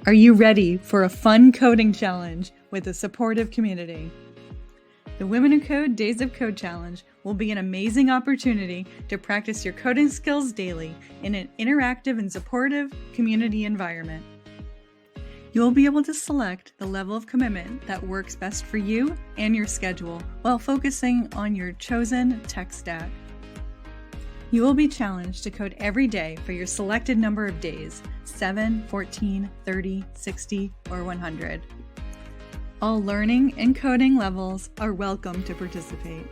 Are you ready for a fun coding challenge with a supportive community? The Women Who Code Days of Code Challenge will be an amazing opportunity to practice your coding skills daily in an interactive and supportive community environment. You will be able to select the level of commitment that works best for you and your schedule while focusing on your chosen tech stack. You will be challenged to code every day for your selected number of days, 7, 14, 30, 60, or 100. All learning and coding levels are welcome to participate.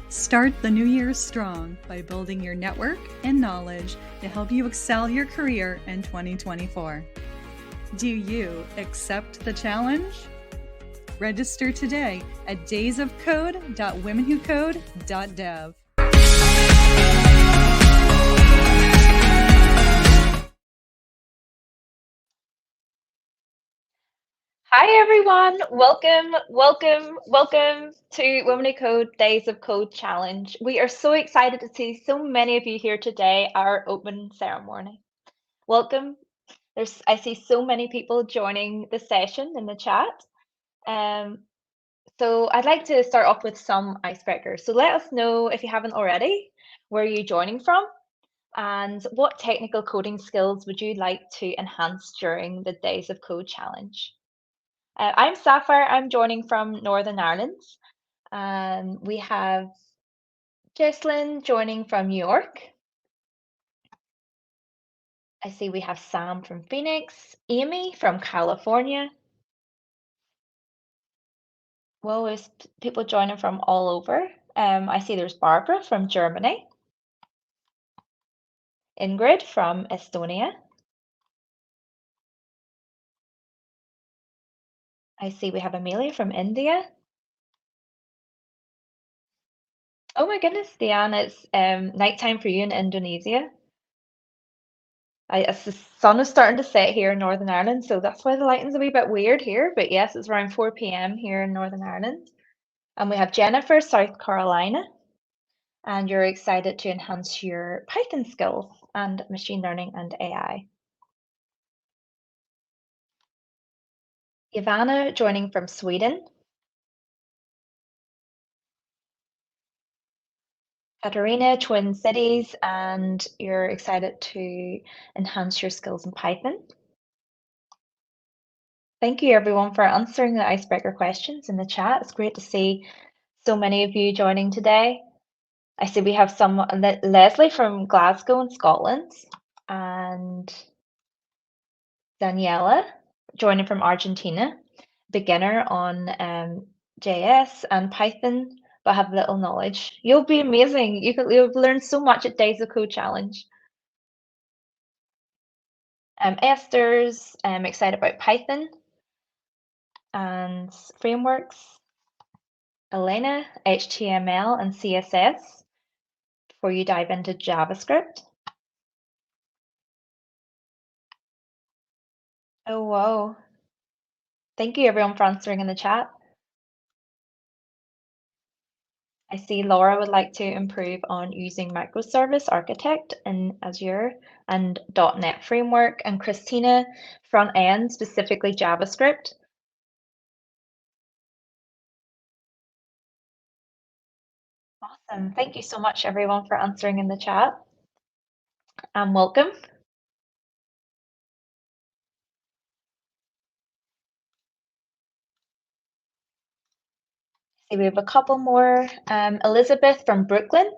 Start the new year strong by building your network and knowledge to help you excel your career in 2024. Do you accept the challenge? Register today at daysofcode.womenwhocode.dev. Hi everyone, welcome to Women Who Code Days of Code Challenge. We are so excited to see so many of you here today at our open ceremony. Welcome. I see so many people joining the session in the chat. So I'd like to start off with some icebreakers. So let us know, if you haven't already, where you're joining from and what technical coding skills would you like to enhance during the Days of Code Challenge. I'm Sapphire. I'm joining from Northern Ireland. We have Jesslyn joining from New York. I see we have Sam from Phoenix, Amy from California. Well, there's people joining from all over. I see there's Barbara from Germany, Ingrid from Estonia. I see we have Amelia from India. Oh my goodness, Diane, it's nighttime for you in Indonesia. The sun is starting to set here in Northern Ireland, so that's why the lighting's a wee bit weird here. But yes, it's around 4 p.m. here in Northern Ireland. And we have Jennifer, South Carolina. And you're excited to enhance your Python skills and machine learning and AI. Ivana joining from Sweden. Katarina, Twin Cities, and you're excited to enhance your skills in Python. Thank you everyone for answering the icebreaker questions in the chat. It's great to see so many of you joining today. I see we have some Leslie from Glasgow in Scotland and Daniela joining from Argentina, beginner on JS and Python, but have little knowledge. You'll be amazing. You'll learn so much at Days of Code Challenge. Esther's excited about Python and frameworks. Elena, HTML and CSS before you dive into JavaScript. Oh, wow. Thank you everyone for answering in the chat. I see Laura would like to improve on using microservice architect in Azure and .NET framework, and Christina, front end, specifically JavaScript. Awesome. Thank you so much everyone for answering in the chat. And welcome. See, we have a couple more. Elizabeth from Brooklyn.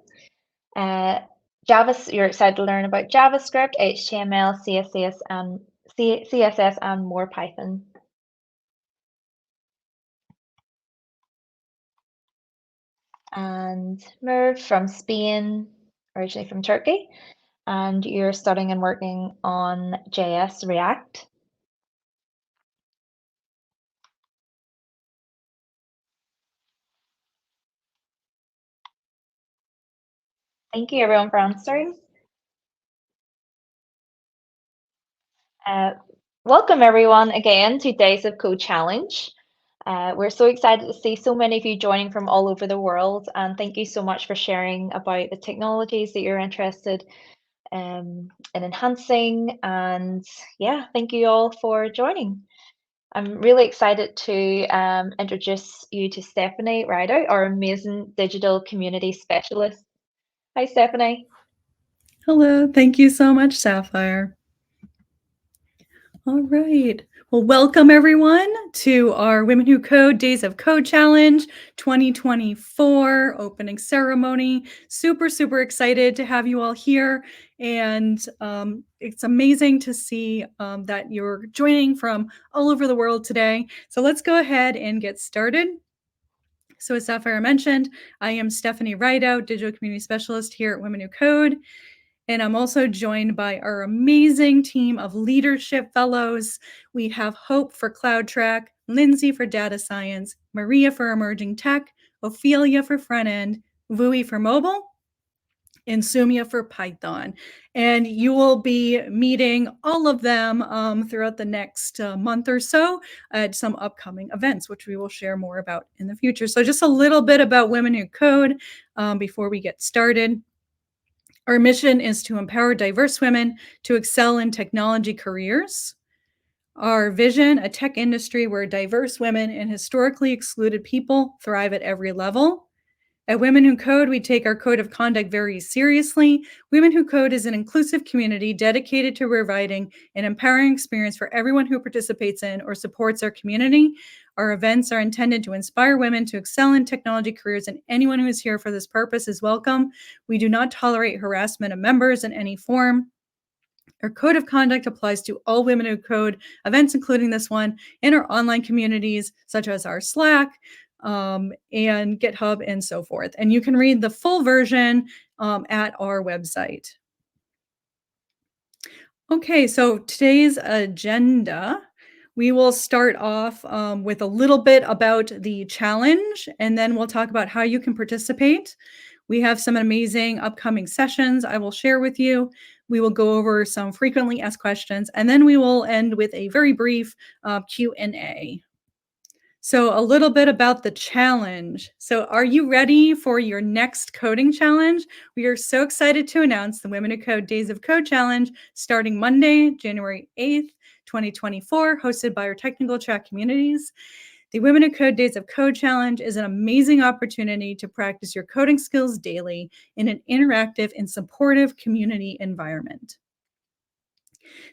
You're excited to learn about JavaScript, HTML, CSS, and more Python. And Merv from Spain, originally from Turkey, and you're studying and working on JS React. Thank you everyone for answering. Welcome everyone again to Days of Code Challenge. We're so excited to see so many of you joining from all over the world, and thank you so much for sharing about the technologies that you're interested in enhancing. And yeah, thank you all for joining. I'm really excited to introduce you to Stephanie Rideout, our amazing digital community specialist. Hi, Stephanie. Hello, thank you so much, Sapphire. All right. Well, welcome everyone to our Women Who Code Days of Code Challenge 2024 opening ceremony. Super, super excited to have you all here. And it's amazing to see that you're joining from all over the world today. So let's go ahead and get started. So as Sapphire mentioned, I am Stephanie Rideout, Digital Community Specialist here at Women Who Code. And I'm also joined by our amazing team of leadership fellows. We have Hope for Cloud Track, Lindsay for Data Science, Maria for Emerging Tech, Ophelia for Front End, Vui for Mobile, and Sumia for Python. And you will be meeting all of them throughout the next month or so at some upcoming events, which we will share more about in the future. So just a little bit about Women Who Code before we get started. Our mission is to empower diverse women to excel in technology careers. Our vision, a tech industry where diverse women and historically excluded people thrive at every level. At Women Who Code, we take our code of conduct very seriously. Women Who Code is an inclusive community dedicated to providing an empowering experience for everyone who participates in or supports our community. Our events are intended to inspire women to excel in technology careers, and anyone who is here for this purpose is welcome. We do not tolerate harassment of members in any form. Our code of conduct applies to all Women Who Code events, including this one, and our online communities, such as our Slack, and GitHub and so forth. And you can read the full version at our website. Okay, so today's agenda, we will start off with a little bit about the challenge, and then we'll talk about how you can participate. We have some amazing upcoming sessions I will share with you. We will go over some frequently asked questions, and then we will end with a very brief Q&A. So a little bit about the challenge. So are you ready for your next coding challenge? We are so excited to announce the Women Who Code Days of Code Challenge starting Monday, January 8th, 2024, hosted by our technical chat communities. The Women Who Code Days of Code Challenge is an amazing opportunity to practice your coding skills daily in an interactive and supportive community environment.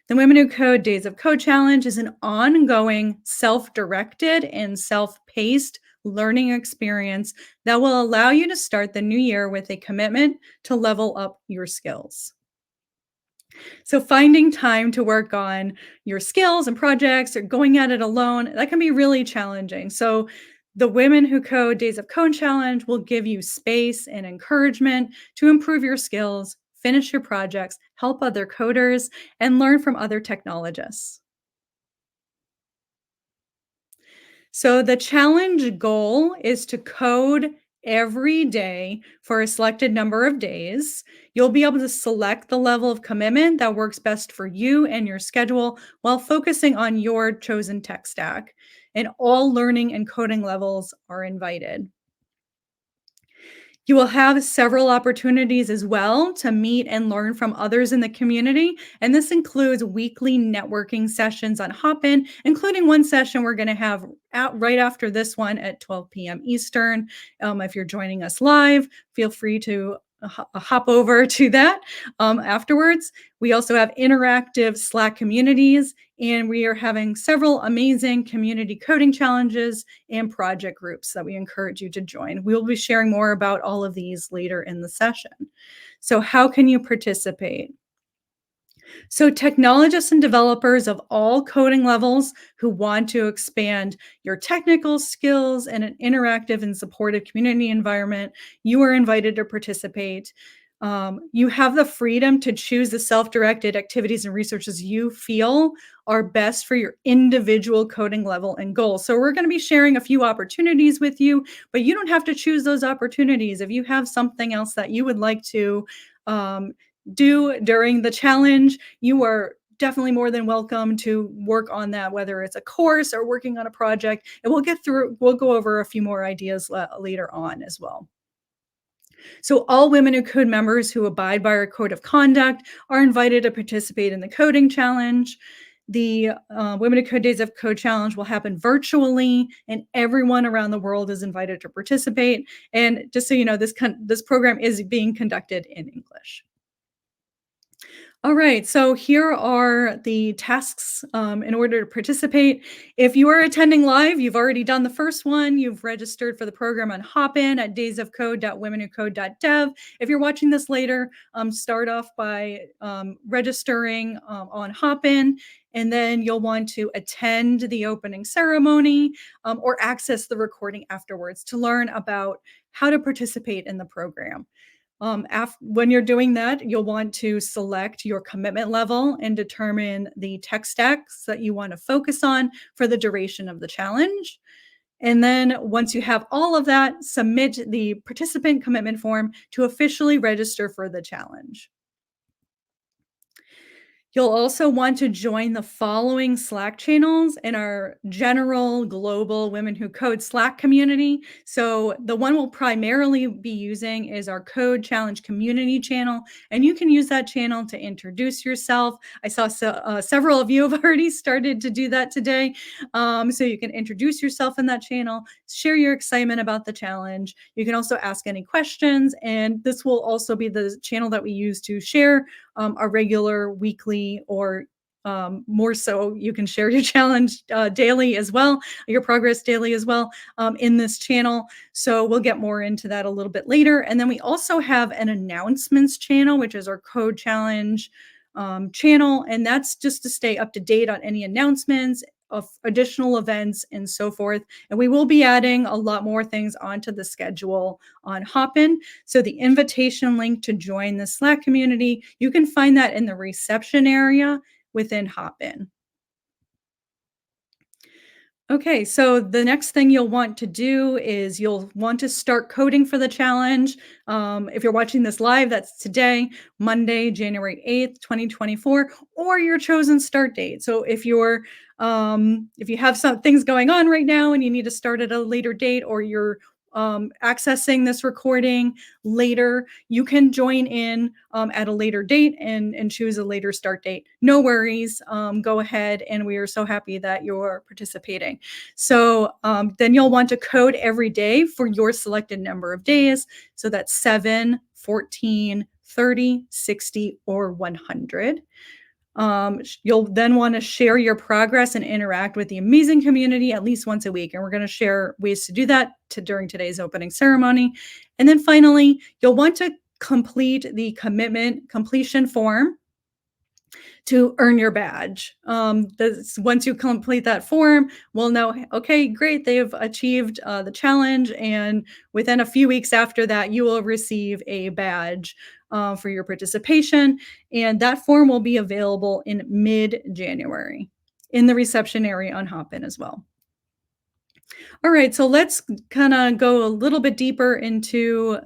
The Women Who Code Days of Code Challenge is an ongoing, self-directed and self-paced learning experience that will allow you to start the new year with a commitment to level up your skills. So finding time to work on your skills and projects or going at it alone, that can be really challenging. So the Women Who Code Days of Code Challenge will give you space and encouragement to improve your skills, finish your projects, help other coders, and learn from other technologists. So the challenge goal is to code every day for a selected number of days. You'll be able to select the level of commitment that works best for you and your schedule while focusing on your chosen tech stack. And all learning and coding levels are invited. You will have several opportunities as well to meet and learn from others in the community. And this includes weekly networking sessions on Hopin, including one session we're going to have right after this one at 12 p.m. Eastern. If you're joining us live, feel free to hop over to that afterwards. We also have interactive Slack communities, and we are having several amazing community coding challenges and project groups that we encourage you to join. We'll be sharing more about all of these later in the session. So how can you participate? So technologists and developers of all coding levels who want to expand your technical skills in an interactive and supportive community environment, you are invited to participate. You have the freedom to choose the self-directed activities and resources you feel are best for your individual coding level and goals. So we're going to be sharing a few opportunities with you, but you don't have to choose those opportunities. If you have something else that you would like to do during the challenge, you are definitely more than welcome to work on that, whether it's a course or working on a project. And we'll go over a few more ideas later on as well. So all Women Who Code members who abide by our code of conduct are invited to participate in the coding challenge. The Women Who Code Days of Code challenge will happen virtually, and everyone around the world is invited to participate. And just so you know, this program is being conducted in English. All right, so here are the tasks in order to participate. If you are attending live, you've already done the first one. You've registered for the program on Hopin at daysofcode.womenwhocode.dev. If you're watching this later, start off by registering on Hopin, and then you'll want to attend the opening ceremony or access the recording afterwards to learn about how to participate in the program. When you're doing that, you'll want to select your commitment level and determine the tech stacks that you want to focus on for the duration of the challenge. And then once you have all of that, submit the participant commitment form to officially register for the challenge. You'll also want to join the following Slack channels in our general global Women Who Code Slack community. So the one we'll primarily be using is our Code Challenge community channel, and you can use that channel to introduce yourself. I saw several of you have already started to do that today. So you can introduce yourself in that channel, share your excitement about the challenge. You can also ask any questions, and this will also be the channel that we use to share our regular weekly or more so you can share your challenge daily as well, your progress daily as well in this channel. So we'll get more into that a little bit later. And then we also have an announcements channel, which is our code challenge channel. And that's just to stay up to date on any announcements of additional events and so forth. And we will be adding a lot more things onto the schedule on Hopin. So the invitation link to join the Slack community, you can find that in the reception area within Hopin. Okay, so the next thing you'll want to do is you'll want to start coding for the challenge. If you're watching this live, that's today, Monday, January 8th, 2024, or your chosen start date. So if you have some things going on right now and you need to start at a later date, or you're accessing this recording later, you can join in at a later date and choose a later start date. No worries. Go ahead, and we are so happy that you're participating. So then you'll want to code every day for your selected number of days. So that's 7, 14, 30, 60, or 100. You'll then want to share your progress and interact with the amazing community at least once a week. And we're going to share ways to do that during today's opening ceremony. And then finally, you'll want to complete the commitment completion form to earn your badge. Once you complete that form, we'll know, okay, great, they've achieved the challenge. And within a few weeks after that, you will receive a badge for your participation. And that form will be available in mid-January in the reception area on Hopin as well. All right, so let's kind of go a little bit deeper into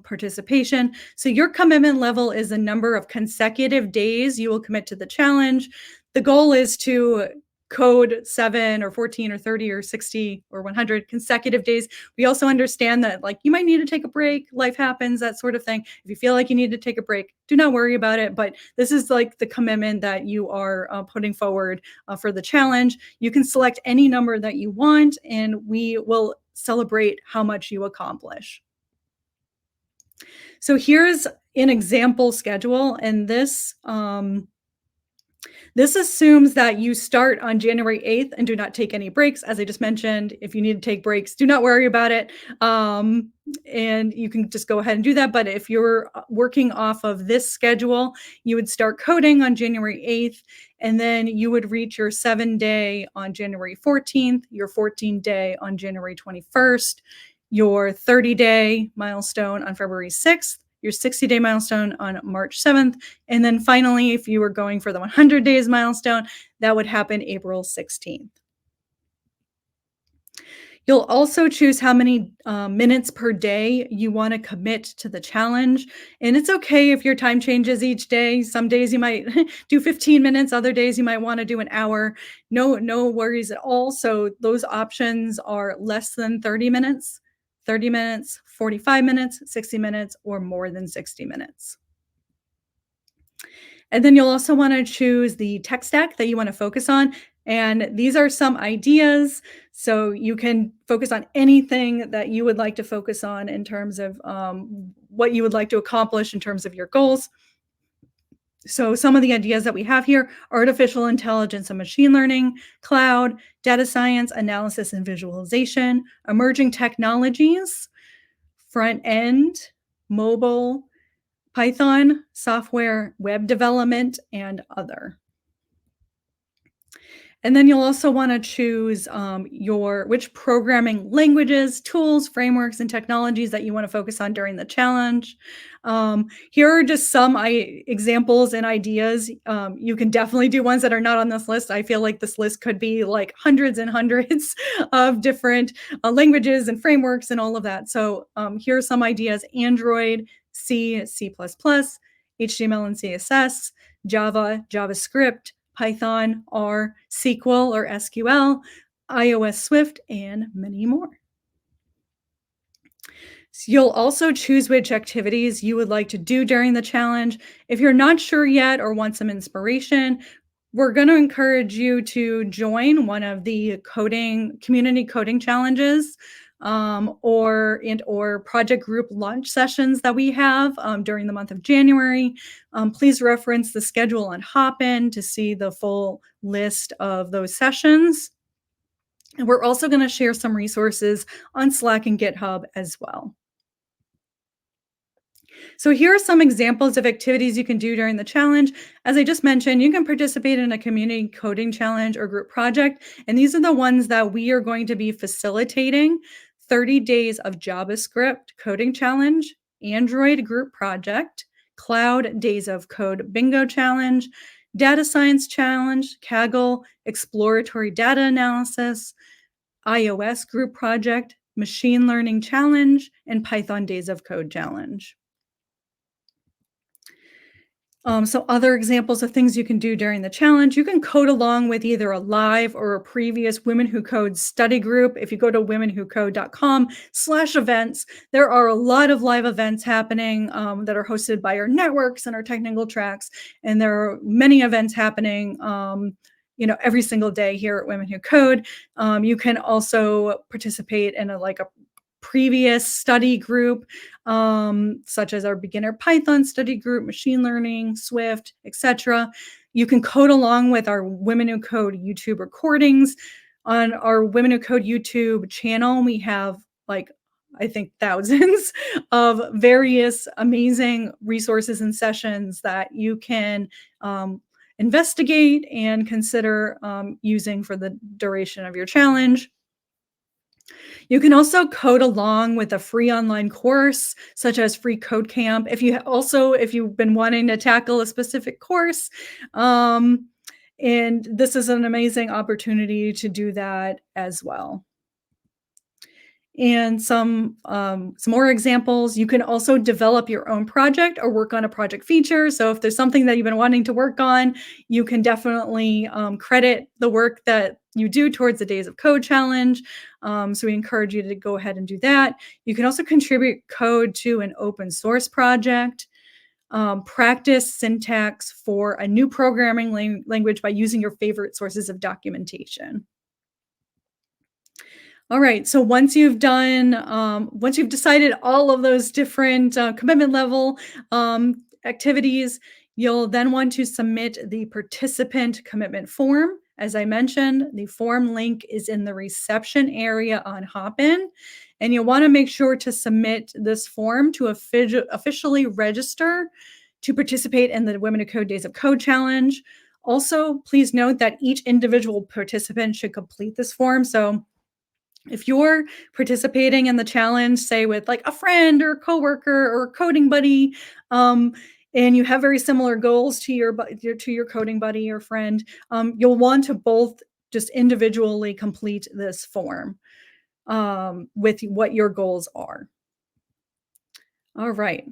participation. So your commitment level is the number of consecutive days you will commit to the challenge. The goal is to code 7 or 14 or 30 or 60 or 100 consecutive days. We also understand that you might need to take a break, life happens, that sort of thing. If you feel like you need to take a break, do not worry about it. But this is the commitment that you are putting forward for the challenge. You can select any number that you want, and we will celebrate how much you accomplish. So here's an example schedule, and this assumes that you start on January 8th and do not take any breaks. As I just mentioned, if you need to take breaks, do not worry about it. And you can just go ahead and do that. But if you're working off of this schedule, you would start coding on January 8th, and then you would reach your 7-day on January 14th, your 14-day on January 21st, your 30-day milestone on February 6th, your 60-day milestone on March 7th. And then finally, if you were going for the 100 days milestone, that would happen April 16th. You'll also choose how many minutes per day you want to commit to the challenge. And it's okay if your time changes each day. Some days you might do 15 minutes, other days you might want to do an hour. No worries at all. So those options are less than 30 minutes 30 minutes, 45 minutes, 60 minutes, or more than 60 minutes. And then you'll also want to choose the tech stack that you want to focus on. And these are some ideas. So you can focus on anything that you would like to focus on in terms of what you would like to accomplish in terms of your goals. So some of the ideas that we have here: artificial intelligence and machine learning, cloud, data science, analysis and visualization, emerging technologies, front end, mobile, Python, software, web development, and other. And then you'll also want to choose which programming languages, tools, frameworks, and technologies that you want to focus on during the challenge. Here are just some examples and ideas. You can definitely do ones that are not on this list. I feel like this list could be like hundreds and hundreds of different languages and frameworks and all of that. So here are some ideas: Android, C, C++, HTML and CSS, Java, JavaScript, Python, R, SQL or SQL, iOS, Swift, and many more. So you'll also choose which activities you would like to do during the challenge. If you're not sure yet or want some inspiration, we're going to encourage you to join one of the community coding challenges or project group launch sessions that we have during the month of January. Please reference the schedule on Hopin to see the full list of those sessions. And we're also going to share some resources on Slack and GitHub as well. So here are some examples of activities you can do during the challenge. As I just mentioned, you can participate in a community coding challenge or group project, and these are the ones that we are going to be facilitating: 30 days of JavaScript coding challenge, Android group project, Cloud Days of Code bingo challenge, data science challenge, Kaggle exploratory data analysis, iOS group project, machine learning challenge, and Python Days of Code challenge. So other examples of things you can do during the challenge: you can code along with either a live or a previous Women Who Code study group. If you go to womenwhocode.com/events, there are a lot of live events happening that are hosted by our networks and our technical tracks. And there are many events happening every single day here at Women Who Code. You can also participate in a previous study group, such as our beginner Python study group, machine learning, Swift, etc. You can code along with our Women Who Code YouTube recordings. On our Women Who Code YouTube channel, we have I think thousands of various amazing resources and sessions that you can investigate and consider using for the duration of your challenge. You can also code along with a free online course, such as Free Code Camp. If you've been wanting to tackle a specific course, and this is an amazing opportunity to do that as well. And some more examples: you can also develop your own project or work on a project feature. So if there's something that you've been wanting to work on, you can definitely credit the work that you do towards the Days of Code challenge. So we encourage you to go ahead and do that. You can also contribute code to an open source project. Practice syntax for a new programming language by using your favorite sources of documentation. All right, so once you've decided all of those different commitment level activities, you'll then want to submit the participant commitment form. As I mentioned, the form link is in the reception area on Hopin, and you'll want to make sure to submit this form to officially register to participate in the Women Who Code Days of Code challenge. Also, please note that each individual participant should complete this form. So if you're participating in the challenge, say with a friend or a coworker or a coding buddy, and you have very similar goals to your coding buddy or friend, you'll want to both just individually complete this form with what your goals are. All right.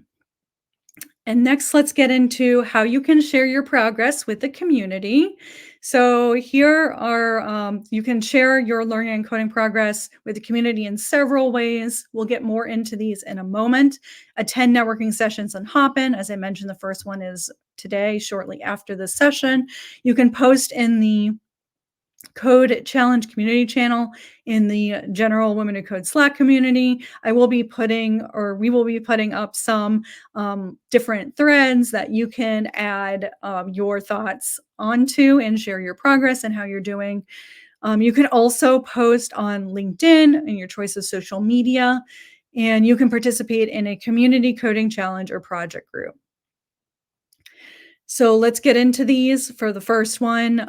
And next, let's get into how you can share your progress with the community. So here are, you can share your learning and coding progress with the community in several ways. We'll get more into these in a moment. Attend networking sessions on Hopin. As I mentioned, the first one is today, shortly after this session. You can post in the Code Challenge community channel in the general Women Who Code Slack community. We will be putting up some different threads that you can add your thoughts onto and share your progress and how you're doing. You can also post on LinkedIn and your choice of social media, and you can participate in a community coding challenge or project group. So let's get into these. For the first one,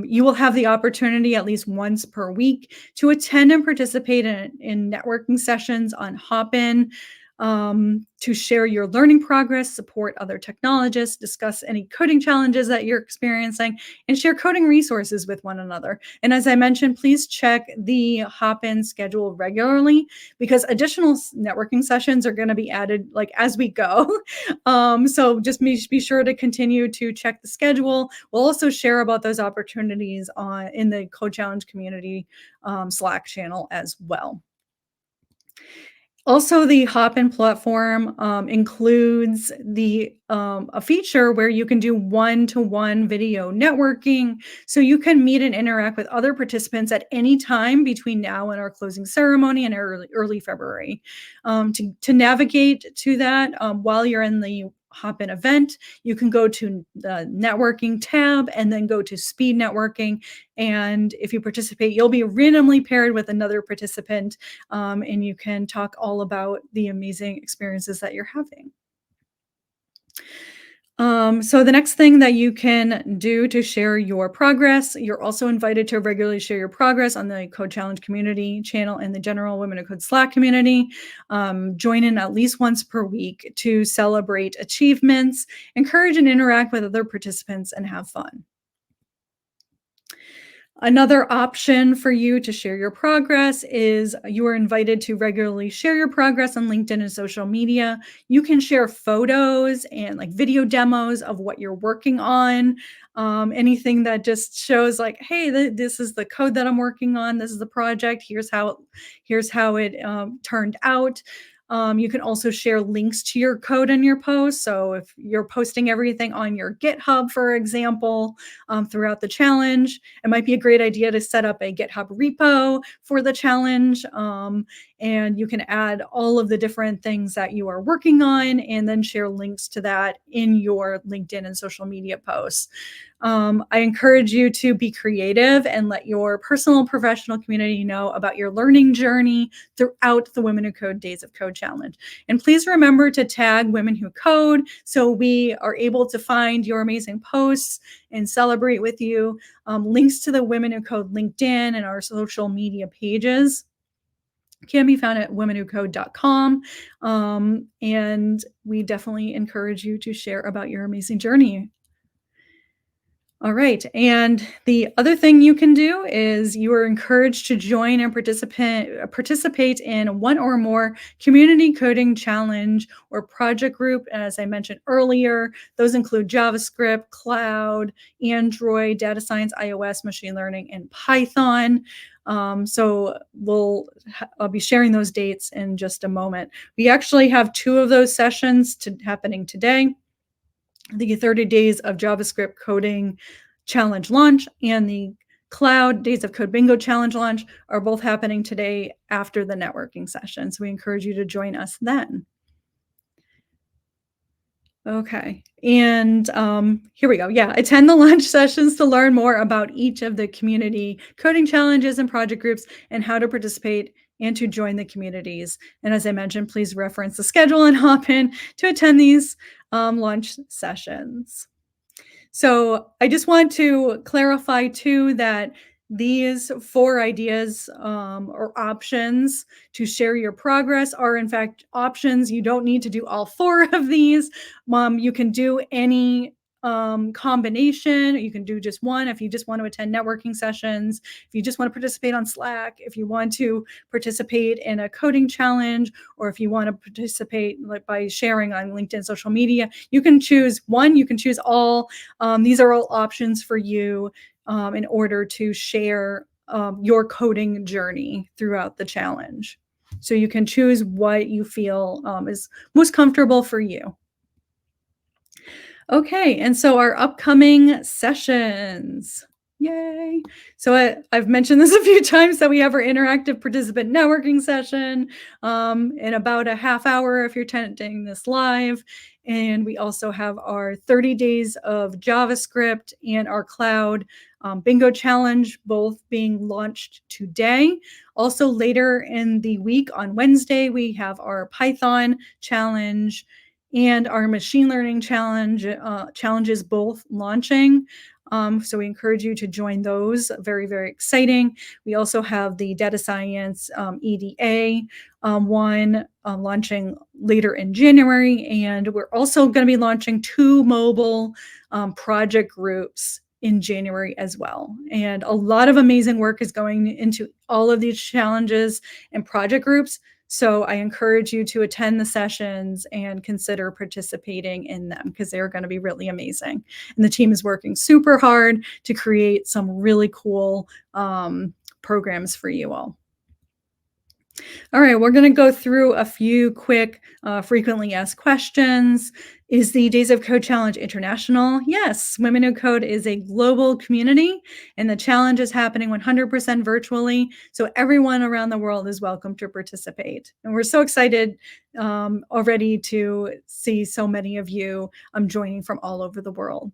you will have the opportunity at least once per week to attend and participate in networking sessions on Hopin, to share your learning progress, support other technologists, discuss any coding challenges that you're experiencing, and share coding resources with one another. And as I mentioned, please check the Hopin schedule regularly because additional networking sessions are going to be added like as we go. So just be sure to continue to check the schedule. We'll also share about those opportunities in the Code Challenge community Slack channel as well. Also, the Hopin platform includes a feature where you can do one-to-one video networking, so you can meet and interact with other participants at any time between now and our closing ceremony in early February. To navigate to that while you're in the Hopin event, you can go to the networking tab and then go to speed networking. And if you participate, you'll be randomly paired with another participant, and you can talk all about the amazing experiences that you're having. So the next thing that you can do to share your progress, you're also invited to regularly share your progress on the Code Challenge community channel and the general Women Who Code Slack community. Join in at least once per week to celebrate achievements, encourage and interact with other participants, and have fun. Another option for you to share your progress is you are invited to regularly share your progress on LinkedIn and social media. You can share photos and like video demos of what you're working on. Anything that just shows like, hey, this is the code that I'm working on. This is the project. Here's how it turned out. You can also share links to your code in your post. So if you're posting everything on your GitHub, for example, throughout the challenge, it might be a great idea to set up a GitHub repo for the challenge. And you can add all of the different things that you are working on and then share links to that in your LinkedIn and social media posts. I encourage you to be creative and let your personal and professional community know about your learning journey throughout the Women Who Code Days of Code Challenge. And please remember to tag Women Who Code so we are able to find your amazing posts and celebrate with you. Links to the Women Who Code LinkedIn and our social media pages can be found at womenwhocode.com. And we definitely encourage you to share about your amazing journey. All right. And the other thing you can do is you are encouraged to join and participate in one or more community coding challenge or project group. As I mentioned earlier, those include JavaScript, Cloud, Android, data science, iOS, machine learning, and Python. So I'll be sharing those dates in just a moment. We actually have 2 of those sessions happening today. The 30 Days of JavaScript Coding Challenge launch and the Cloud Days of Code Bingo Challenge launch are both happening today after the networking session. So we encourage you to join us then. Okay, and here we go. Yeah, attend the launch sessions to learn more about each of the community coding challenges and project groups and how to participate and to join the communities. And as I mentioned, please reference the schedule and Hopin to attend these launch sessions. So I just want to clarify too that these 4 ideas or options to share your progress are in fact options. You don't need to do all 4 of these. You can do any combination. You can do just one if you just want to attend networking sessions, if you just want to participate on Slack, if you want to participate in a coding challenge, or if you want to participate by sharing on LinkedIn social media. You can choose one, you can choose all. These are all options for you. in order to share your coding journey throughout the challenge. So you can choose what you feel is most comfortable for you. Okay, and so our upcoming sessions. Yay. So I've mentioned this a few times that we have our interactive participant networking session in about a half hour if you're attending this live. And we also have our 30 days of JavaScript and our cloud bingo challenge, both being launched today. Also later in the week on Wednesday, we have our Python challenge and our machine learning challenges both launching. So we encourage you to join those. Very, very exciting. We also have the data science EDA one launching later in January. And we're also going to be launching 2 mobile project groups in January as well. And a lot of amazing work is going into all of these challenges and project groups. So I encourage you to attend the sessions and consider participating in them because they're going to be really amazing. And the team is working super hard to create some really cool programs for you all. All right, we're going to go through a few quick frequently asked questions. Is the Days of Code Challenge international? Yes, Women Who Code is a global community, and the challenge is happening 100% virtually, so everyone around the world is welcome to participate. And we're so excited already to see so many of you joining from all over the world.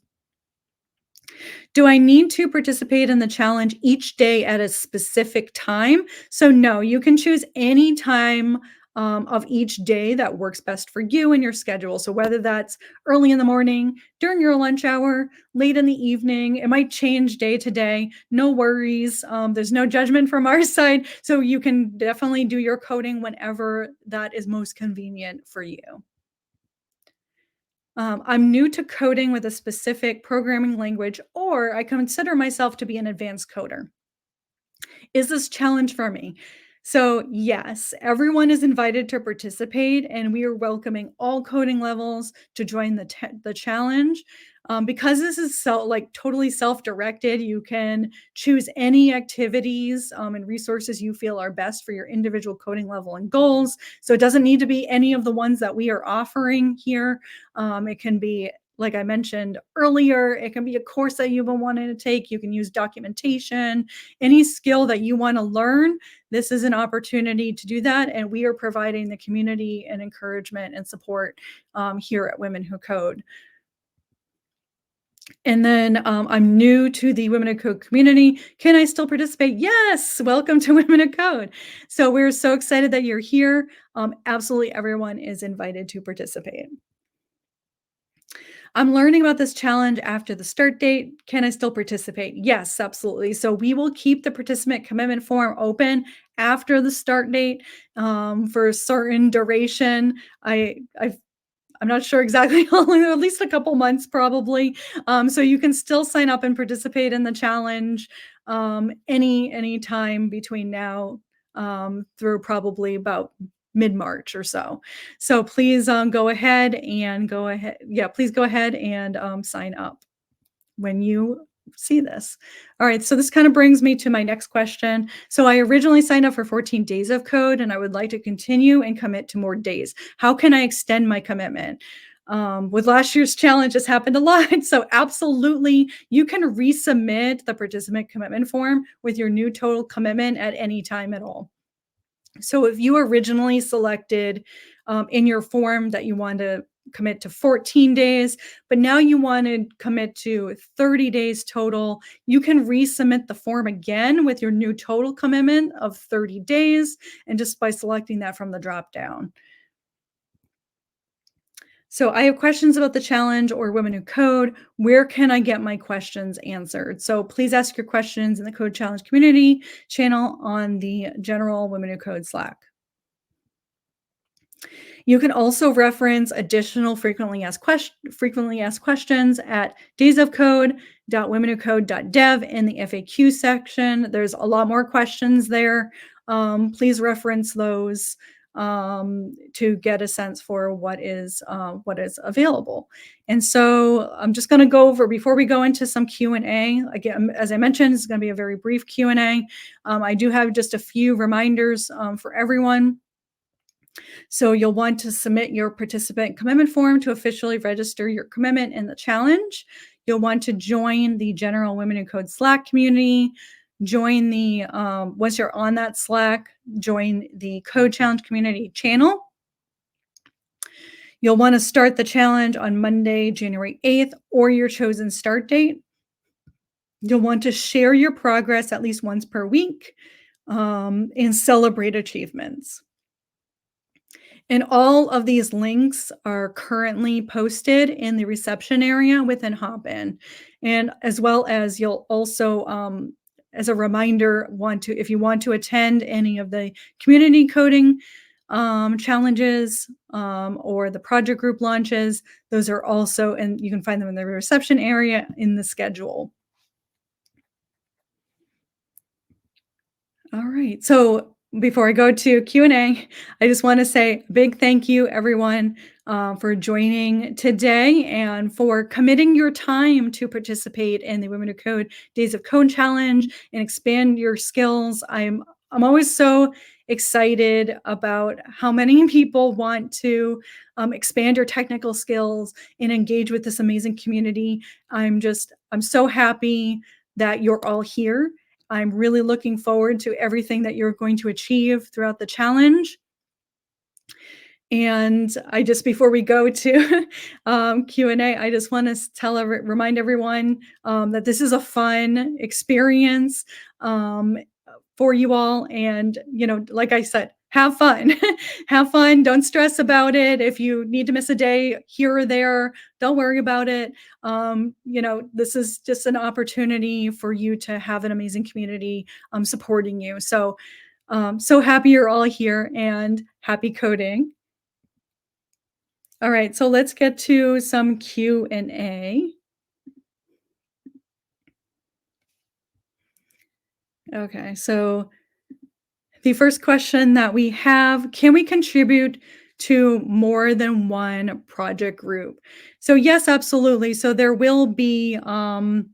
Do I need to participate in the challenge each day at a specific time? So no, you can choose any time of each day that works best for you and your schedule. So whether that's early in the morning, during your lunch hour, late in the evening, it might change day to day. No worries. There's no judgment from our side. So you can definitely do your coding whenever that is most convenient for you. I'm new to coding with a specific programming language, or I consider myself to be an advanced coder. Is this challenge for me? So yes, everyone is invited to participate, and we are welcoming all coding levels to join the challenge. Because this is totally self-directed, you can choose any activities and resources you feel are best for your individual coding level and goals. So it doesn't need to be any of the ones that we are offering here. It can be, like I mentioned earlier, it can be a course that you've been wanting to take. You can use documentation, any skill that you want to learn. This is an opportunity to do that. And we are providing the community and encouragement and support here at Women Who Code. And then I'm new to the Women Who Code community. Can I still participate? Yes. Welcome to Women Who Code. So we're so excited that you're here. Absolutely everyone is invited to participate. I'm learning about this challenge after the start date. Can I still participate? Yes, absolutely. So we will keep the participant commitment form open after the start date for a certain duration. I'm not sure exactly how long, at least a couple months probably. So you can still sign up and participate in the challenge any time between now through probably about mid-March or so. So please go ahead. Yeah, please go ahead and sign up when you see this. All right, so this kind of brings me to my next question. So I originally signed up for 14 days of code, and I would like to continue and commit to more days. How can I extend my commitment? With last year's challenge, this happened a lot. So absolutely, you can resubmit the participant commitment form with your new total commitment at any time at all. So if you originally selected in your form that you want to commit to 14 days, but now you want to commit to 30 days total, you can resubmit the form again with your new total commitment of 30 days, and just by selecting that from the drop down. So I have questions about the challenge or Women Who Code. Where can I get my questions answered? So please ask your questions in the Code Challenge community channel on the general Women Who Code Slack. You can also reference additional frequently asked questions at daysofcode.womenwhocode.dev in the FAQ section. There's a lot more questions there. Please reference those to get a sense for what is available. And so I'm just going to go over, before we go into some Q&A. Again, as I mentioned, it's going to be a very brief Q&A. I do have just a few reminders for everyone. So you'll want to submit your participant commitment form to officially register your commitment in the challenge. You'll want to join the General Women in Code Slack community. Join the, once you're on that Slack, join the Code Challenge community channel. You'll want to start the challenge on Monday, January 8th, or your chosen start date. You'll want to share your progress at least once per week and celebrate achievements. And all of these links are currently posted in the reception area within Hopin. And as well as you'll also, as a reminder, if you want to attend any of the community coding challenges or the project group launches, those are also, and you can find them in the reception area in the schedule. All right. So before I go to Q&A, I just want to say a big thank you, everyone, for joining today and for committing your time to participate in the Women Who Code Days of Code Challenge and expand your skills. I'm always so excited about how many people want to expand your technical skills and engage with this amazing community. I'm so happy that you're all here. I'm really looking forward to everything that you're going to achieve throughout the challenge. And before we go to Q&A, I just want to remind everyone that this is a fun experience for you all. And, like I said, have fun. Have fun. Don't stress about it. If you need to miss a day here or there, don't worry about it. This is just an opportunity for you to have an amazing community supporting you. So happy you're all here and happy coding. All right, so let's get to some Q&A. Okay, so the first question that we have, can we contribute to more than one project group? So yes, absolutely. So there will be an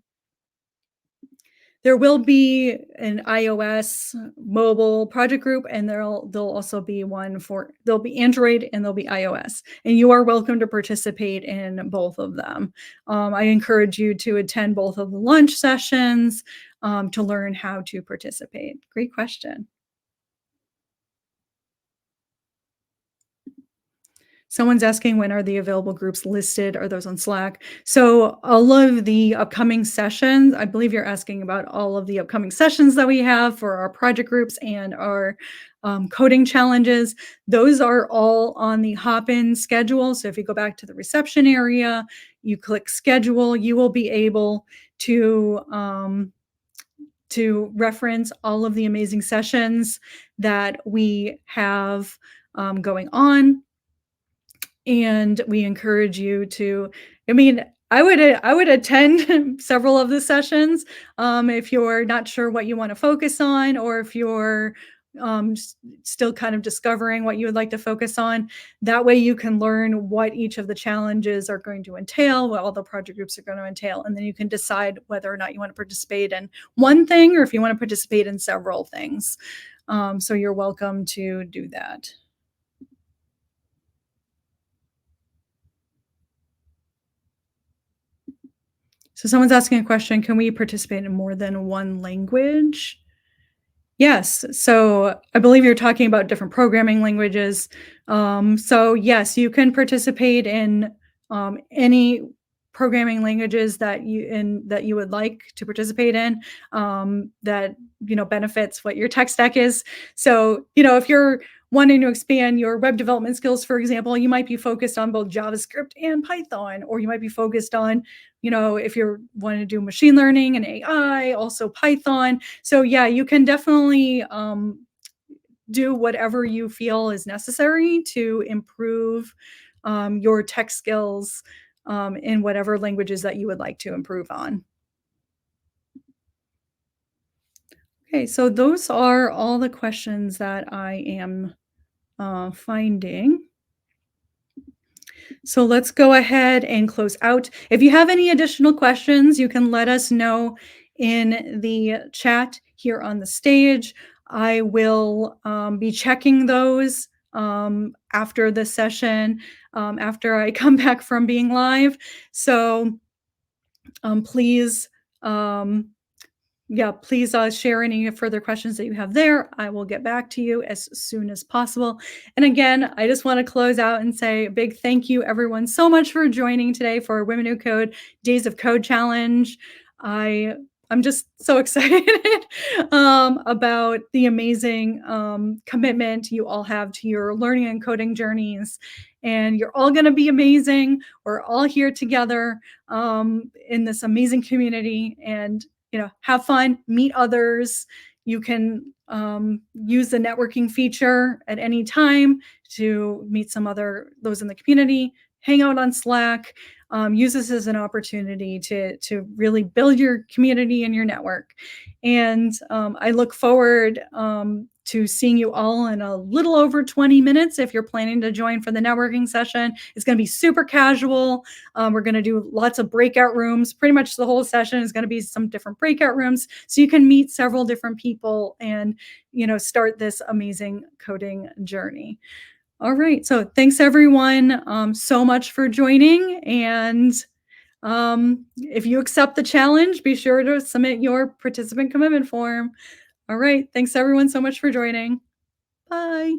iOS mobile project group, and there'll also be there'll be Android and there'll be iOS, and you are welcome to participate in both of them. I encourage you to attend both of the lunch sessions to learn how to participate. Great question. Someone's asking, when are the available groups listed? Are those on Slack? So all of the upcoming sessions, I believe you're asking about all of the upcoming sessions that we have for our project groups and our coding challenges. Those are all on the Hopin schedule. So if you go back to the reception area, you click schedule, you will be able to reference all of the amazing sessions that we have going on. And we encourage you to, I would attend several of the sessions if you're not sure what you want to focus on, or if you're still kind of discovering what you would like to focus on. That way you can learn what each of the challenges are going to entail, what all the project groups are going to entail, and then you can decide whether or not you want to participate in one thing or if you want to participate in several things. So you're welcome to do that. So someone's asking a question, can we participate in more than one language? Yes. So I believe you're talking about different programming languages. So yes, you can participate in any programming languages that you would like to participate in that benefits what your tech stack is. So if you're wanting to expand your web development skills, for example, you might be focused on both JavaScript and Python, or you might be focused on if you're wanting to do machine learning and AI, also Python. So yeah, you can definitely do whatever you feel is necessary to improve your tech skills in whatever languages that you would like to improve on. Okay, so those are all the questions that I am finding. So let's go ahead and close out. If you have any additional questions, you can let us know in the chat here on the stage. I will be checking those after the session, after I come back from being live. So please, please share any further questions that you have there. I will get back to you as soon as possible. And again, I just want to close out and say a big thank you, everyone, so much for joining today for Women Who Code Days of Code Challenge. I'm just so excited about the amazing commitment you all have to your learning and coding journeys. And you're all going to be amazing. We're all here together in this amazing community. And have fun, meet others. You can use the networking feature at any time to meet those in the community, hang out on Slack, use this as an opportunity to really build your community and your network. And I look forward to seeing you all in a little over 20 minutes if you're planning to join for the networking session. It's going to be super casual. We're going to do lots of breakout rooms. Pretty much the whole session is going to be some different breakout rooms so you can meet several different people and start this amazing coding journey. All right, so thanks everyone so much for joining, and if you accept the challenge, be sure to submit your participant commitment form. All right, thanks everyone so much for joining. Bye.